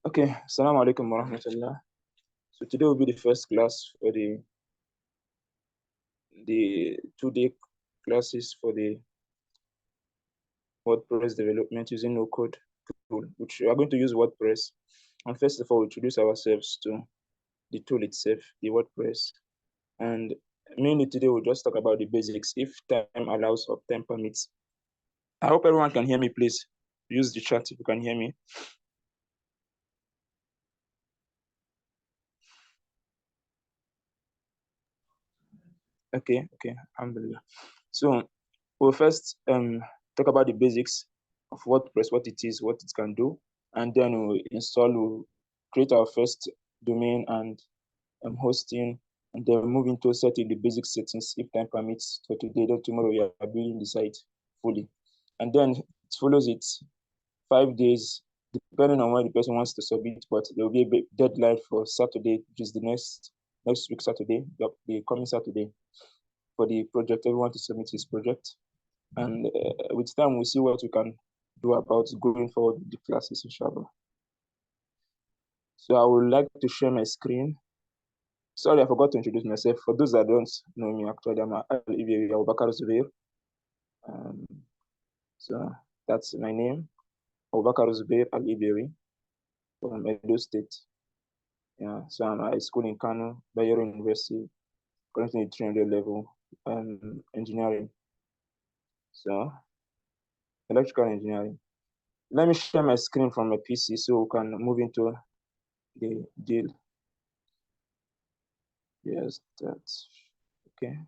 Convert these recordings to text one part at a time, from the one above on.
Okay, Assalamu alaikum wa rahmatullah. So today will be the first class for the 2-day classes for the WordPress development using no code tool, which we are going to use WordPress. And first of all, we introduce ourselves to the tool itself, the WordPress. And mainly today we'll just talk about the basics, if time allows or time permits. I hope everyone can hear me, please. Use the chat if you can hear me. Okay, alhamdulillah. So we'll first talk about the basics of WordPress, what it is, what it can do, and then we'll create our first domain and hosting, and then move into setting the basic settings if time permits. So today, then tomorrow, we are building the site fully, and then it follows it 5 days, depending on when the person wants to submit. But there will be a deadline for Saturday, which is the next week Saturday, the coming Saturday, for the project, everyone to submit his project. And with time, we'll see what we can do about going forward with the classes, inshallah. So I would like to share my screen. Sorry, I forgot to introduce myself. For those that don't know me, actually, I'm Al-ibiewī. So that's my name, Al-ibiewī, from Edo State. Yeah, so I'm at school in Kano, Bayero University, currently 300 level engineering. So electrical engineering. Let me share my screen from my PC so we can move into the deal. Yes, that's okay.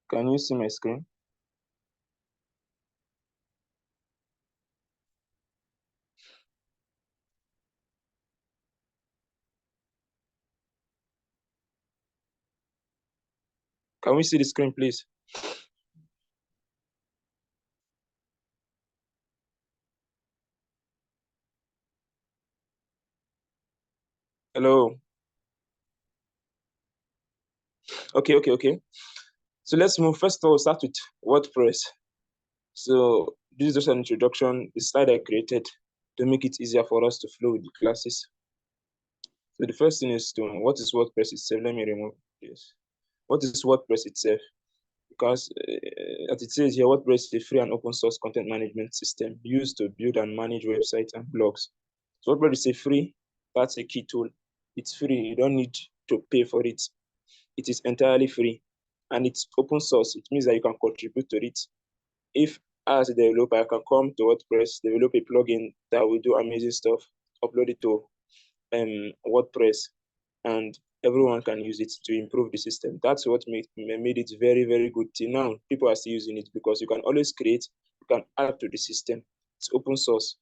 Can you see my screen? Can we see the screen, please? Hello. Okay. So let's move. First of all, start with WordPress. So this is just an introduction, the slide I created to make it easier for us to flow with the classes. So the first thing is what is WordPress itself? Let me remove this. What is WordPress itself? Because as it says here, WordPress is a free and open source content management system used to build and manage websites and blogs. So WordPress is free. That's a key tool. It's free. You don't need to pay for it. It is entirely free, and it's open source. It means that you can contribute to it. If as a developer, I can come to WordPress, develop a plugin that will do amazing stuff, upload it to WordPress, and everyone can use it to improve the system. That's what made it very, very good. Till now, people are still using it because you can always create, you can add to the system. It's open source.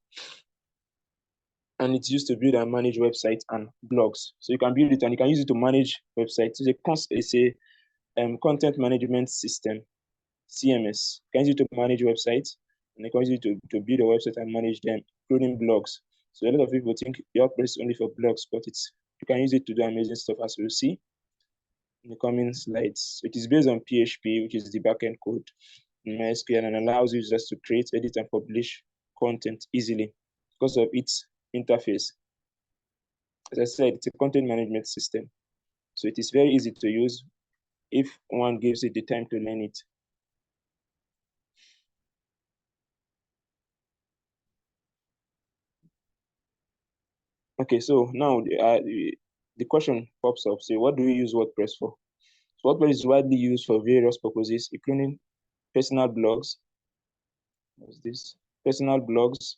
And it's used to build and manage websites and blogs. So you can build it and you can use it to manage websites. It's a content management system, CMS. You can use it to manage websites, and you can use it to build a website and manage them, including blogs. So a lot of people think WordPress is only for blogs, but you can use it to do amazing stuff, as we'll see in the coming slides. It is based on PHP, which is the backend code in MySQL, and allows users to create, edit, and publish content easily because of its interface. As I said, it's a content management system. So it is very easy to use if one gives it the time to learn it. Okay, so now the question pops up. Say, what do we use WordPress for? So WordPress is widely used for various purposes, including personal blogs. What's this? Personal blogs.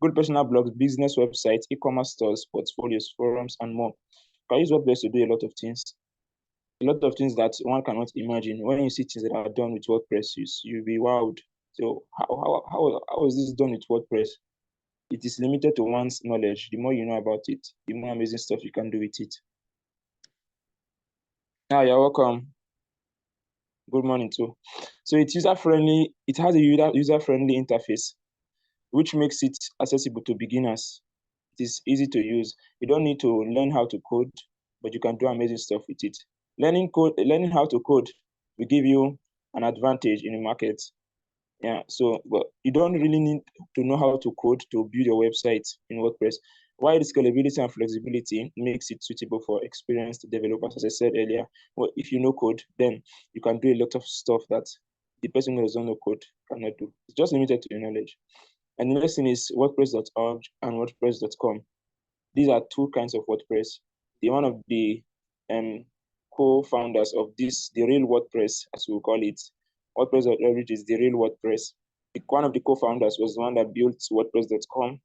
Good personal blogs, business websites, e-commerce stores, portfolios, forums, and more. You can use WordPress to do a lot of things. A lot of things that one cannot imagine. When you see things that are done with WordPress, you'll be wowed. So how is this done with WordPress? It is limited to one's knowledge. The more you know about it, the more amazing stuff you can do with it. Ah, you're welcome. Good morning too. So it's user-friendly. It has a user-friendly interface, which makes it accessible to beginners. It is easy to use. You don't need to learn how to code. but you can do amazing stuff with it. Learning how to code will give you an advantage in the market. Yeah, so but you don't really need to know how to code to build your website in WordPress. While the scalability and flexibility makes it suitable for experienced developers, as I said earlier. Well, if you know code, then you can do a lot of stuff that the person who doesn't know code cannot do. It's just limited to your knowledge. And the next thing is WordPress.org and WordPress.com. These are two kinds of WordPress. One of the co-founders of this, the real WordPress, as we call it, WordPress.org is the real WordPress. One of the co-founders was the one that built WordPress.com,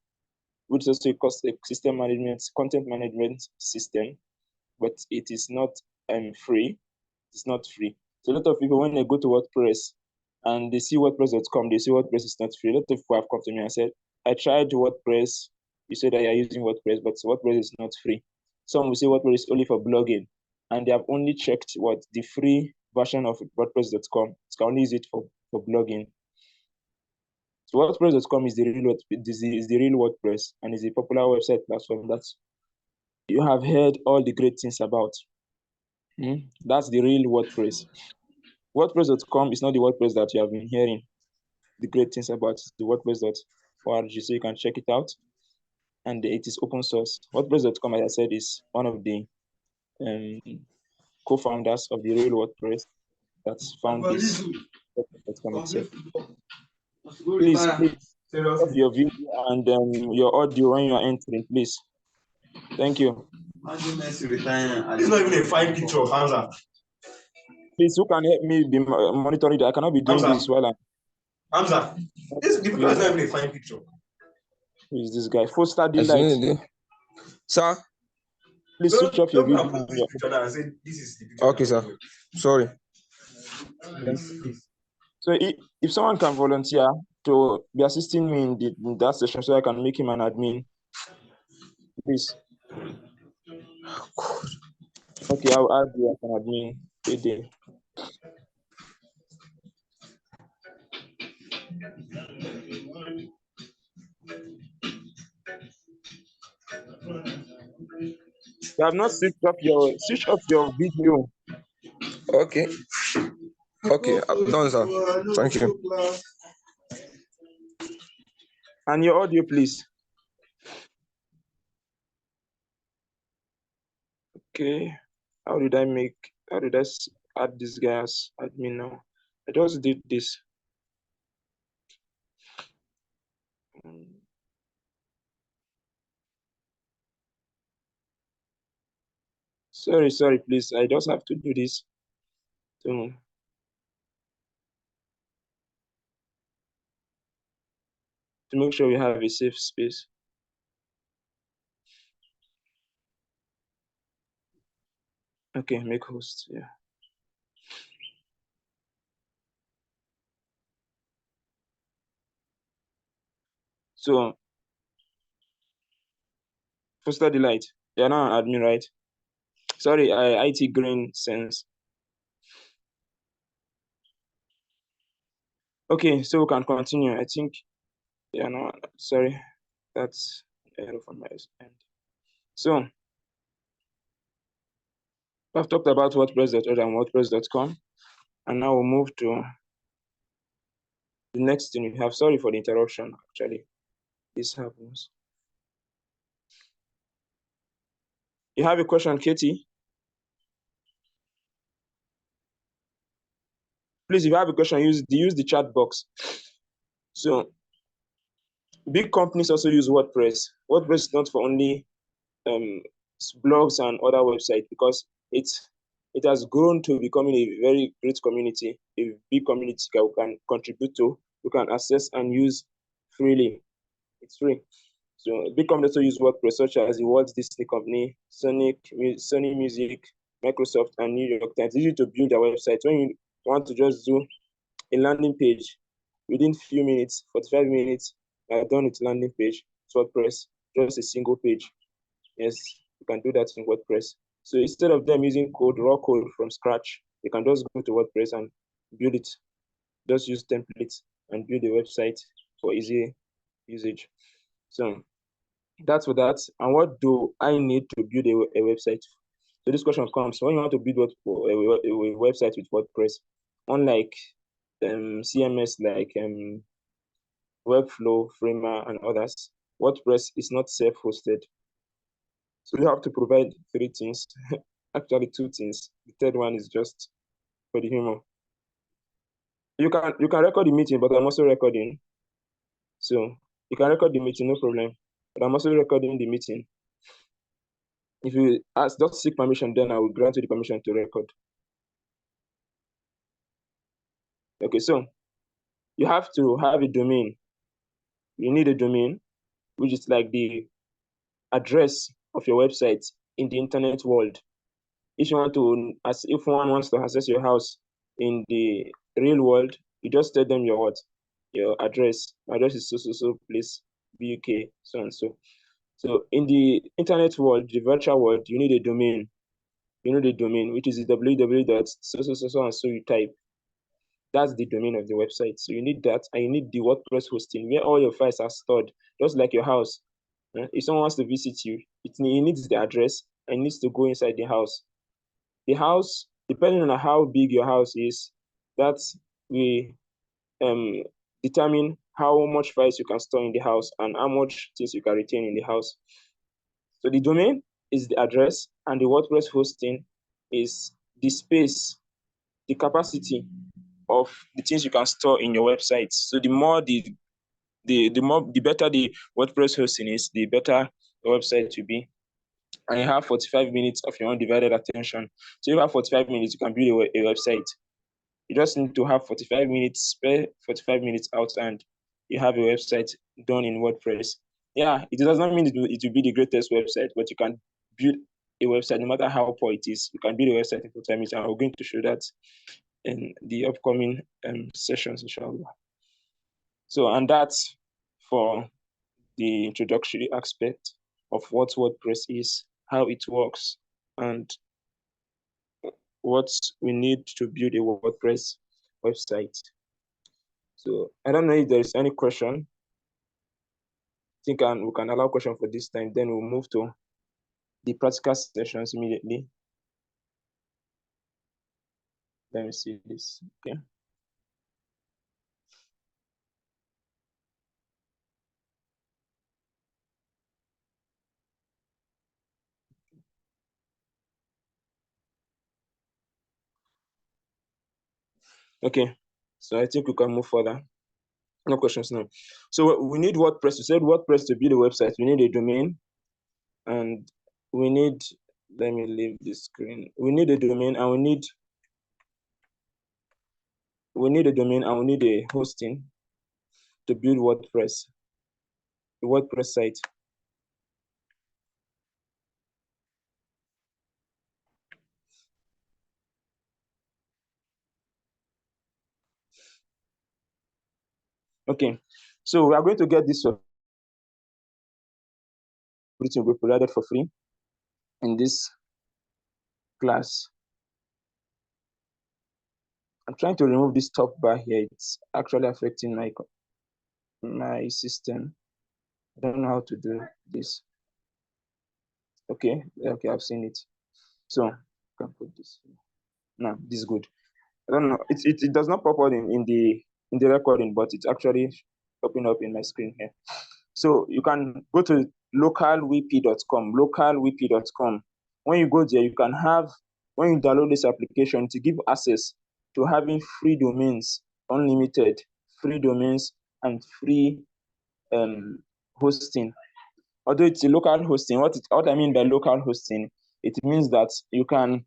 which is also a system management, content management system, but it is not free. It's not free. So a lot of people, when they go to WordPress and they see WordPress.com, they see WordPress is not free. A lot of people have come to me and said, I tried WordPress. You said that you're using WordPress, but WordPress is not free. Some will say WordPress is only for blogging, and they have only checked what the free version of WordPress.com. You can only use it for blogging. So WordPress.com is the real WordPress, and is a popular website platform that you have heard all the great things about. That's the real WordPress. WordPress.com is not the WordPress that you have been hearing the great things about. It's the WordPress.org, so you can check it out. And it is open source. WordPress.com, as I said, is one of the co-founders of the real WordPress that's found this WordPress.com itself. Please stop your video and your audio when you are entering, please. Thank you. It's not even a fine picture of Hamza. Please, who can help me be monitoring that? I cannot be doing this while I'm... Hamza, the picture is not even a fine picture. Who is this guy? Full study light. Sir? Please switch off your video. Okay, sir. Sorry. So if someone can volunteer to be assisting me in that session so I can make him an admin, please. Okay, I'll add you as an admin today. You have not switched off your video. Okay. Okay, I'm done, sir. Thank you. And your audio, please. Okay. How did I add this guy as admin now? I just did this. Sorry, please. I just have to do this to make sure we have a safe space. Okay, make host, yeah. So, for study light, you're not an admin, right? Sorry, IT green sense. Okay, so we can continue. I think, yeah, no, sorry, that's error from my end. So, I've talked about WordPress.org and WordPress.com, and now we'll move to the next thing we have. Sorry for the interruption, actually. This happens. You have a question, Katie? Please, if you have a question, use the chat box. So, big companies also use WordPress. WordPress is not for only blogs and other websites, because it has grown to becoming a very great community, a big community that we can contribute to, we can access and use freely. It's free. So big companies also use WordPress, such as the Walt Disney Company, Sony Music, Microsoft, and New York Times. It's easy to build a website. When you want to just do a landing page, within few minutes, 45 minutes, you're done with landing page. It's WordPress, just a single page. Yes, you can do that in WordPress. So instead of them using raw code from scratch, you can just go to WordPress and build it. Just use templates and build a website for easy usage. So that's for that. And what do I need to build a website? So this question comes when you want to build a website with WordPress, unlike CMS like Webflow, Framer, and others, WordPress is not self-hosted. So you have to provide 3 things, actually 2 things. The third one is just for the humor. You can record the meeting, but I'm also recording. So you can record the meeting, no problem. But I'm also recording the meeting. If you just seek permission, then I will grant you the permission to record. Okay, so you have to have a domain. You need a domain, which is like the address of your website in the internet world. If one wants to access your house in the real world, you just tell them your address. My address is so place, BUK, so and so. So in the internet world, the virtual world, you need a domain. You need a domain, which is www.so and so you type. That's the domain of the website. So you need that, and you need the WordPress hosting where all your files are stored, just like your house. If someone wants to visit you, it needs the address and needs to go inside the house. The house, depending on how big your house is, that will determine how much files you can store in the house and how much things you can retain in the house. So the domain is the address, and the WordPress hosting is the space, the capacity of the things you can store in your website. So the better the WordPress hosting is, the better the website will be. And you have 45 minutes of your undivided attention. So if you have 45 minutes, you can build a website. You just need to have 45 minutes, spare 45 minutes out, and you have a website done in WordPress. Yeah, it does not mean it will be the greatest website, but you can build a website no matter how poor it is. You can build a website in 45 minutes, and we're going to show that in the upcoming sessions, inshallah. So, and that's for the introductory aspect of what WordPress is, how it works, and what we need to build a WordPress website. So I don't know if there is any question. I think we can allow question for this time. Then we'll move to the practical sessions immediately. Let me see this. Okay. Okay. So I think we can move further. No questions now. So we need WordPress. We said WordPress to build a website. We need a domain, and we need. Let me leave this screen. We need a domain, and we need a domain, and we need a hosting to build WordPress, the WordPress site. Okay, so we are going to get this. Everything will be provided for free in this class. I'm trying to remove this top bar here. It's actually affecting my system. I don't know how to do this. Okay, I've seen it. So I can put this here. No, this is good. I don't know. It does not pop out in the recording, but it's actually popping up in my screen here. So you can go to localwp.com, localwp.com. When you go there, you can have, when you download this application, to give access to having free domains, unlimited free domains, and free hosting. Although it's a local hosting, what I mean by local hosting, it means that you can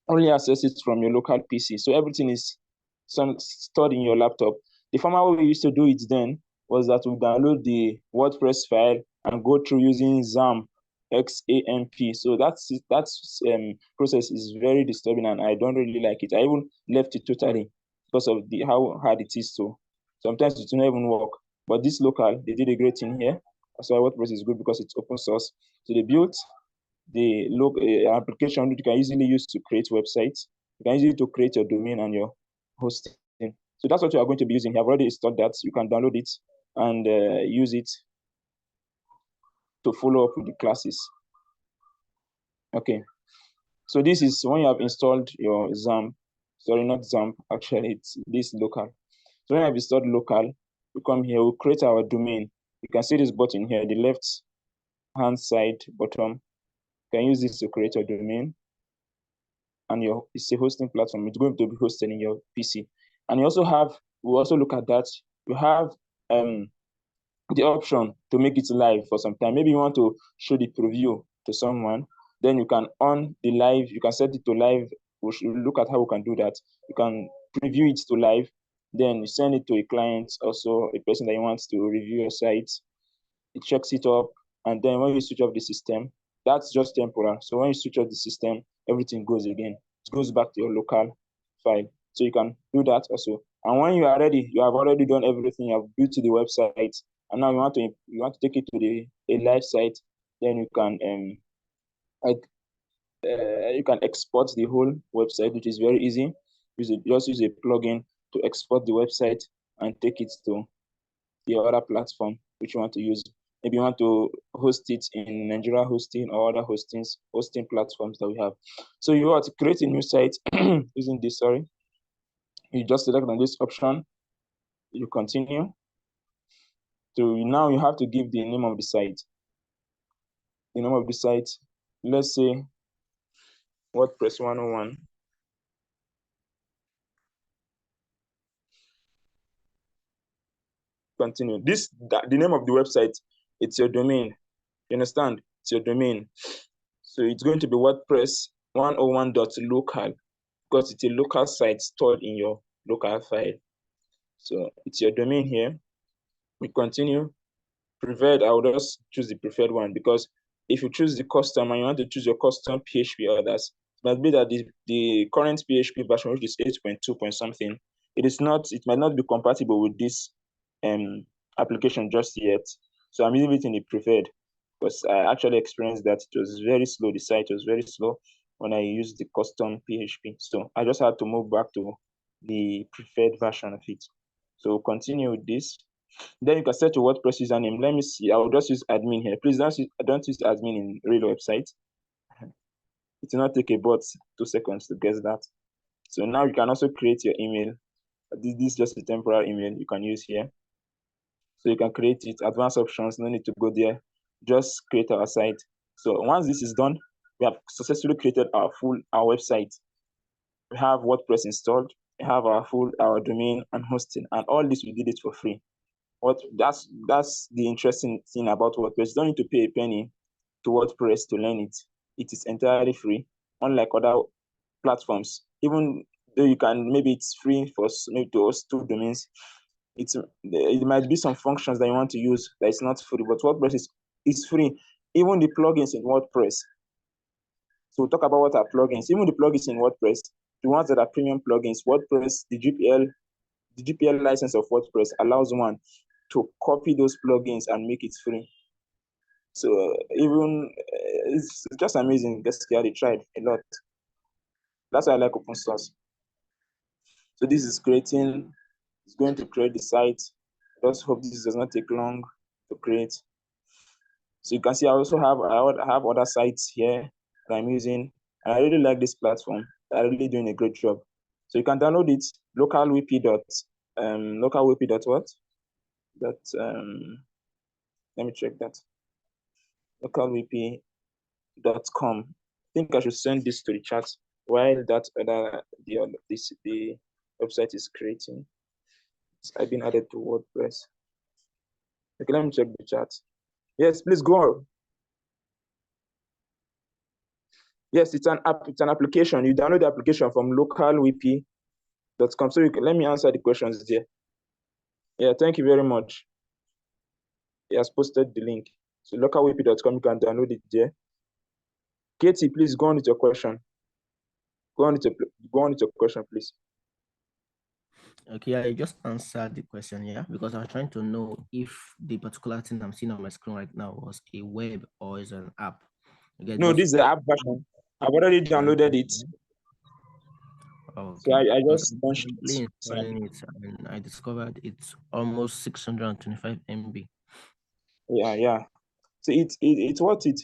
only access it from your local PC. So everything is stored in your laptop. The former way we used to do it then was that we download the WordPress file and go through using XAMPP. So that process is very disturbing, and I don't really like it. I even left it totally because of how hard it is to. Sometimes it will not even work. But this local, they did a great thing here. That's why WordPress is good, because it's open source. So they built the application you can easily use to create websites. You can easily to create your domain and your hosting. So that's what you are going to be using. I've already installed that. You can download it and use it to follow up with the classes. Okay. So this is when you have installed your XAMPP. Sorry, not XAMPP. Actually, it's this local. So when you have installed local, we come here, we create our domain. You can see this button here, the left hand side bottom. You can use this to create your domain. And it's a hosting platform. It's going to be hosted in your PC. And you also have, we also look at that. You have the option to make it live for some time. Maybe you want to show the preview to someone, then you can on the live, you can set it to live. We should look at how we can do that. You can preview it to live, then you send it to a client, also a person that you want to review your site. It checks it up, and then when you switch off the system, that's just temporal. So when you switch off the system, everything goes again. It goes back to your local file. So you can do that also. And when you are ready, you have already done everything. You have built to the website, and now you want to take it to a live site. Then you can you can export the whole website, which is very easy. Just use a plugin to export the website and take it to the other platform which you want to use. Maybe you want to host it in Nigeria hosting or other hosting platforms that we have. So you want to create a new site using this, sorry. You just select on this option, you continue. So now you have to give the name of the site. The name of the site, let's say WordPress 101. Continue. The name of the website, it's your domain. You understand? It's your domain. So it's going to be WordPress 101.local because it's a local site stored in your local file. So it's your domain here. We continue. Preferred, I will just choose the preferred one because if you choose the custom and you want to choose your custom PHP or others, it might be that the current PHP version, which is 8.2 point something, it might not be compatible with this application just yet. So I'm using it in the preferred because I actually experienced that it was very slow. The site was very slow when I used the custom PHP. So I just had to move back to the preferred version of it. So continue with this. Then you can set your WordPress username. Let me see. I will just use admin here. Please don't use admin in real website. It will not take about 2 seconds to guess that. So now you can also create your email. This is just a temporary email you can use here. So you can create it. Advanced options, no need to go there. Just create our site. So once this is done, we have successfully created our website. We have WordPress installed. We have our domain and hosting, and all this we did it for free. That's the interesting thing about WordPress. You don't need to pay a penny to WordPress to learn it. It is entirely free, unlike other platforms. Even though maybe it's free for maybe to host 2 domains, it might be some functions that you want to use that is not free, but WordPress is free. Even the plugins in WordPress. So we'll talk about what are plugins. Even the plugins in WordPress, the ones that are premium plugins, WordPress, the GPL license of WordPress allows one to copy those plugins and make it free. So even it's just amazing. Basically, they tried a lot. That's why I like open source. So this is creating. It's going to create the site. I just hope this does not take long to create. So you can see I have other sites here that I'm using. And I really like this platform. They're really doing a great job. So you can download it. Localwp what? Let me check that. Localwp.com. I think I should send this to the chat while the website is creating. I've been added to WordPress. Okay, let me check the chat. Yes, please go on. Yes, it's an app. It's an application. You download the application from localwp.com. So let me answer the questions there. Yeah, thank you very much. He has posted the link. So localwp.com, you can download it there. Katie, please go on with your question. Go on with your question, please. Okay, I just answered the question, yeah, because I was trying to know if the particular thing I'm seeing on my screen right now was a web or is an app. No, this is the app version. I've already downloaded it. Okay. So I just launched it, and I discovered it's almost 625 MB. Yeah. So it's worth it.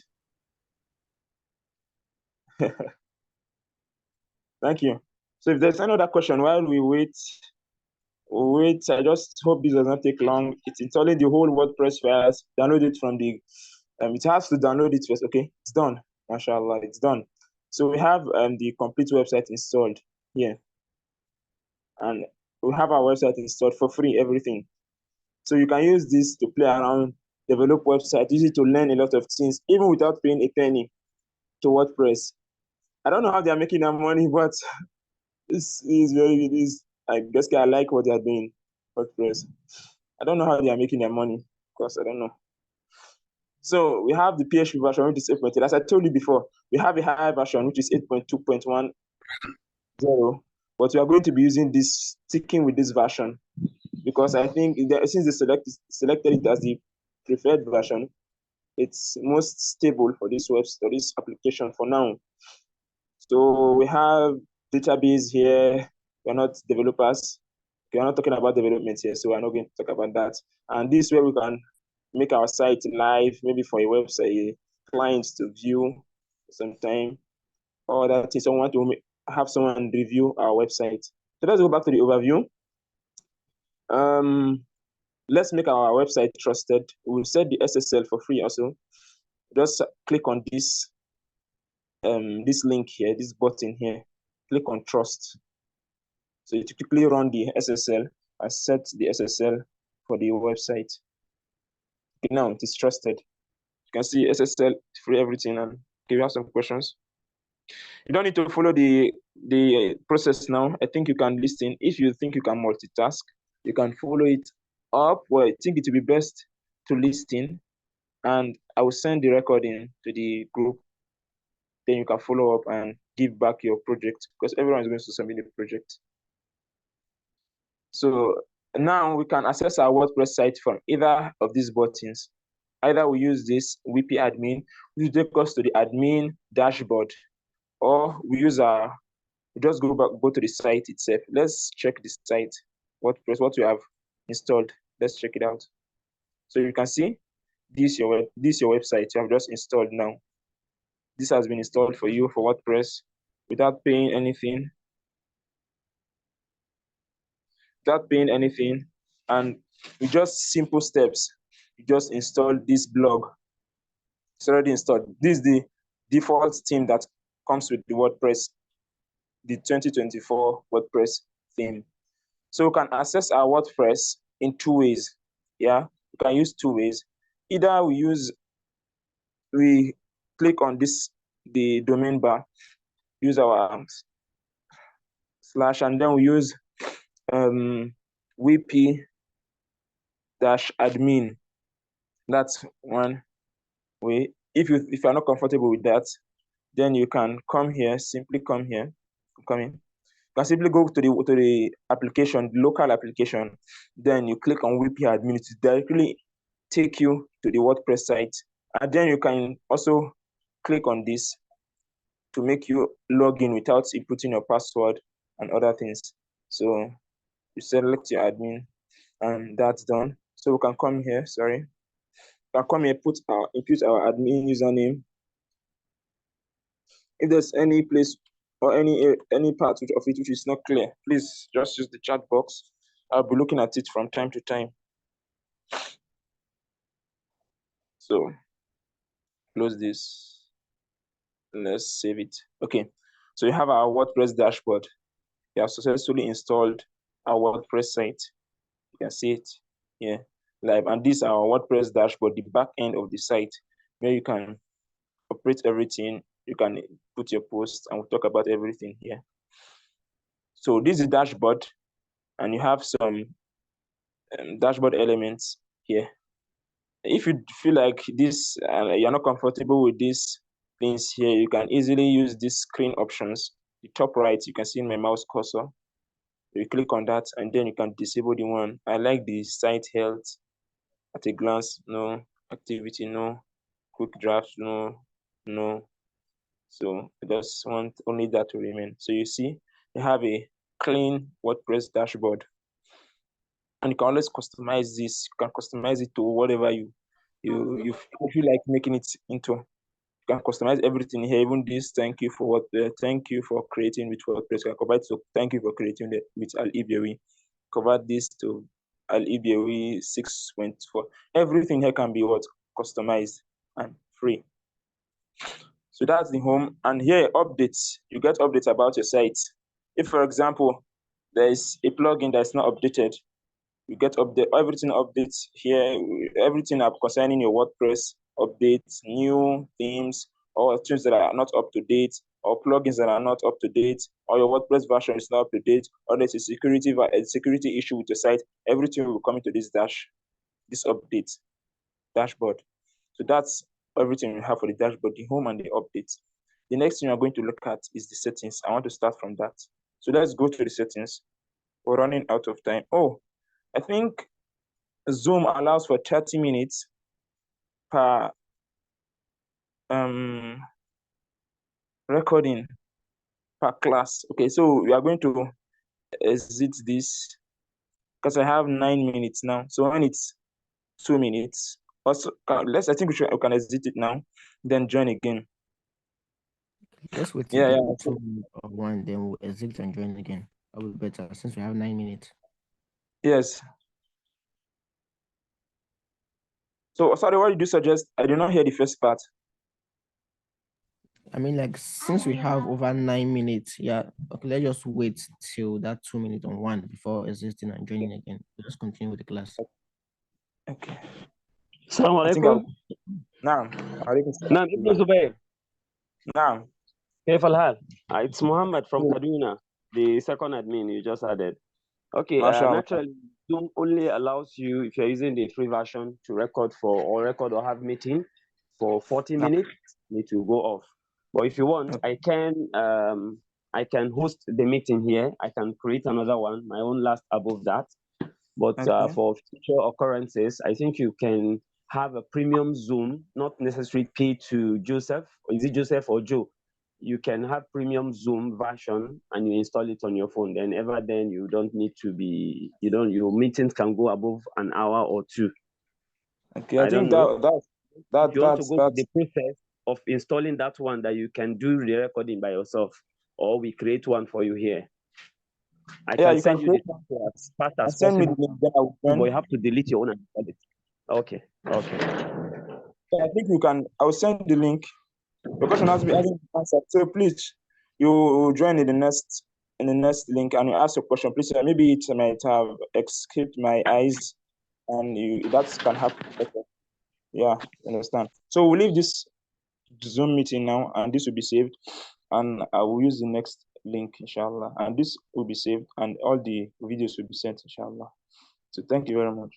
Thank you. So if there's any other question while we wait, I just hope this does not take long. It's installing the whole WordPress files. Download it from the, it has to download it first. Okay, it's done. MashaAllah, it's done. So we have the complete website installed here. And we have our website installed for free, everything. So you can use this to play around, develop websites, use it to learn a lot of things, even without paying a penny to WordPress. I don't know how they're making their money, but this is very, I guess I like what they're doing, WordPress. I don't know how they are making their money, because I don't know. So we have the PHP version, which is 8.8. As I told you before, we have a higher version, which is 8.2.10, but we are going to be using this, sticking with this version, because I think since they selected it as the preferred version, it's most stable for this for this application for now. So we have database here. We're not developers. We're not talking about development here, so we're not going to talk about that. And this way we can make our site live, maybe for a website clients to view sometime, or that is someone to have someone review our website. So let's go back to the overview. Let's make our website trusted. We'll set the SSL for free also. Just click on this this link here, this button here. Click on trust. So you quickly run the SSL and set the SSL for the website. Okay, now it is trusted. You can see SSL free everything. And okay, we have some questions. You don't need to follow the process now. I think you can listen. If you think you can multitask, you can follow it up. Well, I think it would be best to listen, and I will send the recording to the group. Then you can follow up and give back your project, because everyone is going to submit the project. So now we can access our WordPress site from either of these buttons. Either we use this WP admin, which will take us to the admin dashboard, or we use we just go to the site itself. Let's check the site, WordPress, what we have installed. Let's check it out. So you can see this your website you have just installed now. This has been installed for you for WordPress without paying anything. And with just simple steps, you just install this blog. It's already installed. This is the default theme that comes with the WordPress, the 2024 WordPress theme. So we can access our WordPress in two ways. Yeah, you can use two ways. Either we click on the domain bar, use our / and then we use wp-admin. That's one way. If you're not comfortable with that, then you can come here, simply come here, come in. You can simply go to the application, the local application, then you click on wp-admin to directly take you to the WordPress site. And then you can also click on this to make you log in without inputting your password and other things. So you select your admin, and that's done. So we can come here, we can come here, input our admin username. If there's any place or any part of it which is not clear, please just use the chat box. I'll be looking at it from time to time. So close this. Let's save it. Okay, so you have our WordPress dashboard. We have successfully installed our WordPress site. You can see it here live. And this is our WordPress dashboard, the back end of the site, where you can operate everything. You can put your posts, and we'll talk about everything here. So this is the dashboard, and you have some dashboard elements here. If you feel like this, you're not comfortable with these things here, you can easily use these screen options. The top right, you can see my mouse cursor. You click on that, and then you can disable the one. I like the site health at a glance, no. Activity, no. Quick drafts, no. So I just want only that to remain. So you see, you have a clean WordPress dashboard, and you can always customize this. You can customize it to whatever you feel like making it into. You can customize everything here, even this. Thank you for thank you for creating with WordPress. You can convert to thank you for creating with Al-ibiewī. Convert this to Al-ibiewī 6.4. Everything here can be customized and free. So that's the home, and here updates. You get updates about your site. If, for example, there is a plugin that's not updated, you get everything updates here. Everything up concerning your WordPress updates, new themes, or things that are not up to date, or plugins that are not up to date, or your WordPress version is not up to date, or there's a security issue with your site. Everything will come into this update dashboard. So that's everything we have for the dashboard, the home and the updates. The next thing we're going to look at is the settings. I want to start from that. So let's go to the settings. We're running out of time. Oh, I think Zoom allows for 30 minutes per recording per class. Okay, so we are going to exit this because I have 9 minutes now. So when it's 2 minutes, also I think we can exit it now, then join again. Let's wait till 2 minutes or 1, then we'll exit and join again. That will be better since we have 9 minutes. Yes. So sorry, what did you suggest? I did not hear the first part. I mean, like, since we have over 9 minutes, yeah, okay, let's just wait till that 2 minutes on 1 before exiting and joining again. We'll just continue with the class. Okay. Assalamu alaikum. Naam. Naam, Ibn Zubayr. Naam. كيف الحال? It's Muhammad from Kaduna, the second admin you just added. Okay, naturally, Zoom only allows you, if you're using the free version, to record or have meeting for 40 minutes. Need to go off. But if you want, I can host the meeting here. I can create another one, my own last above that. But for future occurrences, I think you can have a premium Zoom, not necessarily pay to Joseph. Is it Joseph or Joe? You can have premium Zoom version and you install it on your phone. Then you don't need to be, your meetings can go above an hour or 2. Okay, I think that you want to go with the process of installing that one that you can do the recording by yourself, or we create one for you here. I can send you the software as fast as possible. Me the link, but you have to delete your own and install it. Okay. So I think you can. I will send the link. The question has to be answered. So please, you join in the next link and you ask your question. Please, maybe it might have escaped my eyes, and that can happen. Yeah, understand. So we'll leave this Zoom meeting now, and this will be saved, and I will use the next link, inshallah, and this will be saved, and all the videos will be sent, inshallah. So thank you very much.